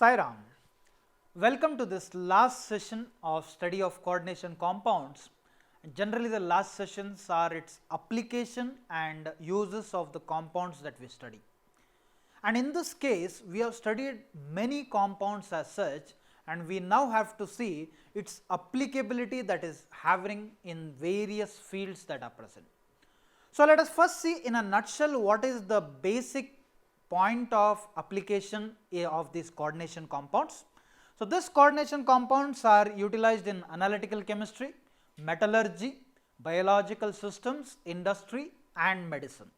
Sai Ram. Welcome to this last session of study of coordination compounds. Generally, the last sessions are its application and uses of the compounds that we study. And in this case, we have studied many compounds as such, and we now have to see its applicability that is having in various fields that are present. So, let us first see in a nutshell what is the basic point of application of these coordination compounds. So, these coordination compounds are utilized in analytical chemistry, metallurgy, biological systems, industry and medicine.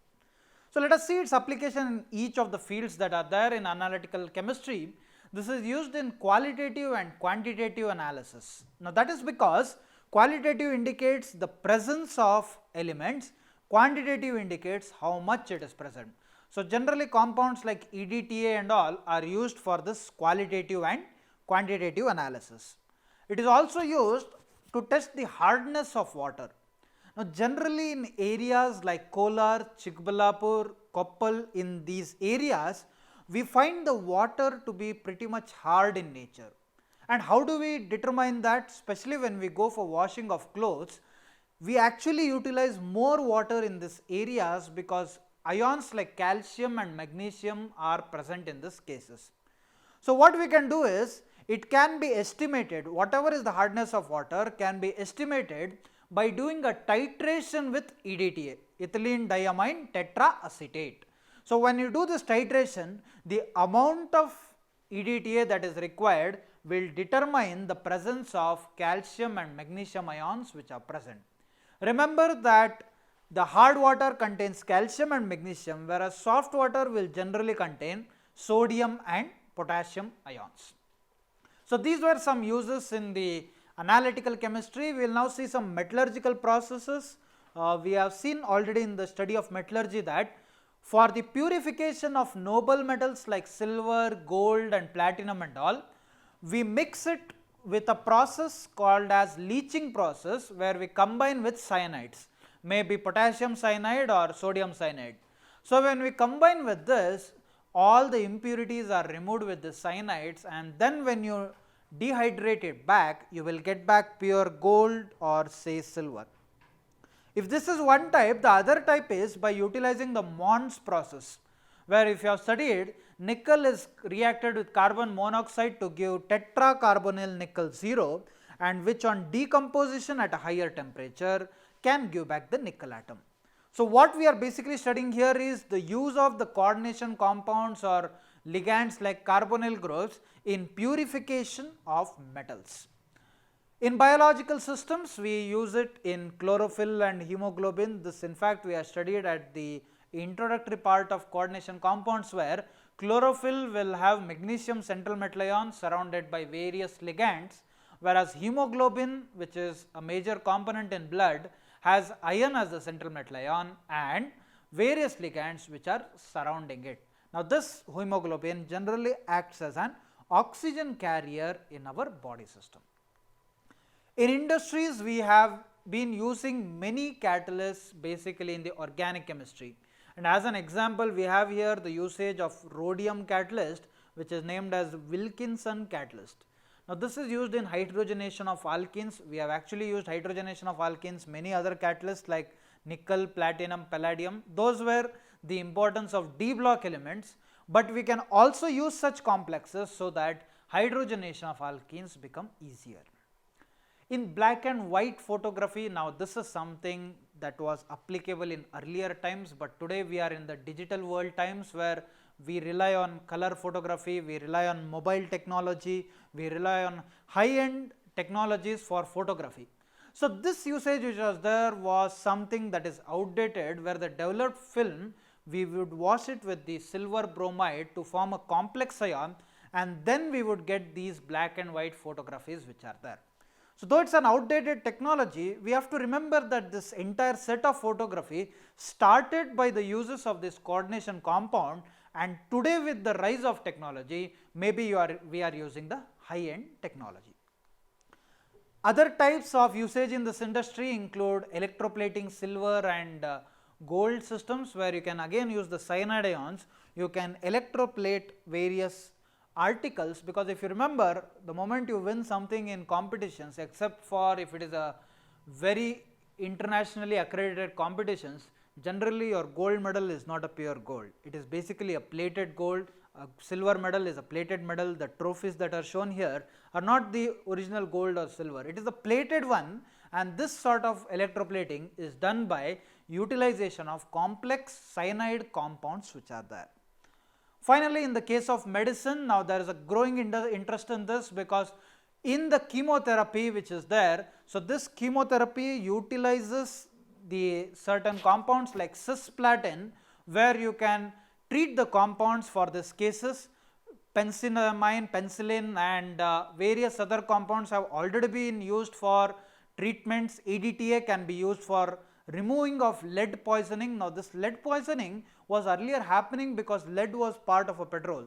So, let us see its application in each of the fields that are there in analytical chemistry. This is used in qualitative and quantitative analysis. Now, that is because qualitative indicates the presence of elements, quantitative indicates how much it is present. So, generally compounds like EDTA and all are used for this qualitative and quantitative analysis. It is also used to test the hardness of water. Now, generally in areas like Kolar, Chikballapur, Koppal, in these areas, we find the water to be pretty much hard in nature. And how do we determine that? Especially when we go for washing of clothes, we actually utilize more water in these areas because ions like calcium and magnesium are present in these cases. So, what we can do is, it can be estimated, whatever is the hardness of water can be estimated by doing a titration with EDTA, ethylene diamine tetraacetate. So, when you do this titration, the amount of EDTA that is required will determine the presence of calcium and magnesium ions which are present. Remember that the hard water contains calcium and magnesium, whereas soft water will generally contain sodium and potassium ions. So, these were some uses in the analytical chemistry. We will now see some metallurgical processes. We have seen already in the study of metallurgy that for the purification of noble metals like silver, gold and platinum and all, we mix it with a process called as leaching process, where we combine with cyanides, maybe potassium cyanide or sodium cyanide. So, when we combine with this, all the impurities are removed with the cyanides, and then when you dehydrate it back, you will get back pure gold or say silver. If this is one type, the other type is by utilizing the Mons process, where if you have studied, nickel is reacted with carbon monoxide to give tetracarbonyl nickel 0, and which on decomposition at a higher temperature can give back the nickel atom. So, what we are basically studying here is the use of the coordination compounds or ligands like carbonyl groups in purification of metals. In biological systems, we use it in chlorophyll and hemoglobin. This in fact we have studied at the introductory part of coordination compounds, where chlorophyll will have magnesium central metal ions surrounded by various ligands, whereas hemoglobin, which is a major component in blood, has iron as the central metal ion and various ligands which are surrounding it. Now, this hemoglobin generally acts as an oxygen carrier in our body system. In industries, we have been using many catalysts basically in the organic chemistry, and as an example we have here the usage of rhodium catalyst, which is named as Wilkinson catalyst. Now, this is used in hydrogenation of alkenes. We have actually used hydrogenation of alkenes, many other catalysts like nickel, platinum, palladium, those were the importance of D block elements, but we can also use such complexes so that hydrogenation of alkenes become easier. In black and white photography, now this is something that was applicable in earlier times, but today we are in the digital world times, where we rely on color photography, we rely on mobile technology, we rely on high-end technologies for photography. So, this usage which was there was something that is outdated, where the developed film we would wash it with the silver bromide to form a complex ion, and then we would get these black and white photographies which are there. So, though it is an outdated technology, we have to remember that this entire set of photography started by the uses of this coordination compound, and today with the rise of technology, maybe we are using the high-end technology. Other types of usage in this industry include electroplating silver and gold systems, where you can again use the cyanide ions. You can electroplate various articles, because if you remember, the moment you win something in competitions, except for if it is a very internationally accredited competitions, generally your gold medal is not a pure gold. It is basically a plated gold. A silver medal is a plated medal. The trophies that are shown here are not the original gold or silver. It is a plated one, and this sort of electroplating is done by utilization of complex cyanide compounds which are there. Finally, in the case of medicine, now there is a growing interest in this, because in the chemotherapy which is there, so this chemotherapy utilizes the certain compounds like cisplatin, where you can treat the compounds for these cases. Penicillamine, penicillin and various other compounds have already been used for treatments. EDTA can be used for removing of lead poisoning. Now, this lead poisoning was earlier happening because lead was part of a petrol.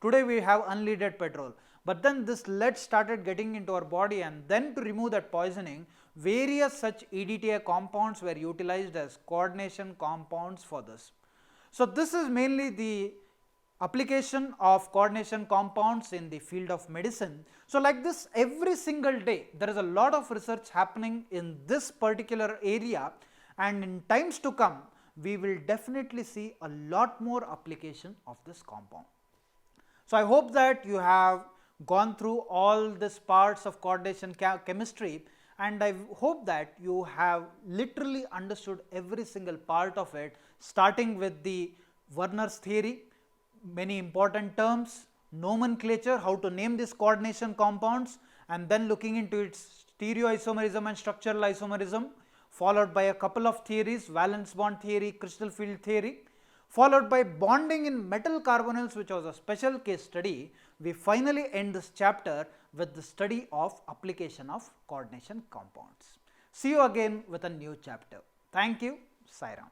Today we have unleaded petrol, but then this lead started getting into our body, and then to remove that poisoning, various such EDTA compounds were utilized as coordination compounds for this. So, this is mainly the application of coordination compounds in the field of medicine. So, like this, every single day there is a lot of research happening in this particular area, and in times to come we will definitely see a lot more application of this compound. So, I hope that you have gone through all these parts of coordination chemistry, and I hope that you have literally understood every single part of it, starting with the Werner's theory, many important terms, nomenclature, how to name these coordination compounds, and then looking into its stereoisomerism and structural isomerism, followed by a couple of theories, valence bond theory, crystal field theory, followed by bonding in metal carbonyls, which was a special case study. We finally end this chapter with the study of application of coordination compounds. See you again with a new chapter. Thank you. Sai Ram.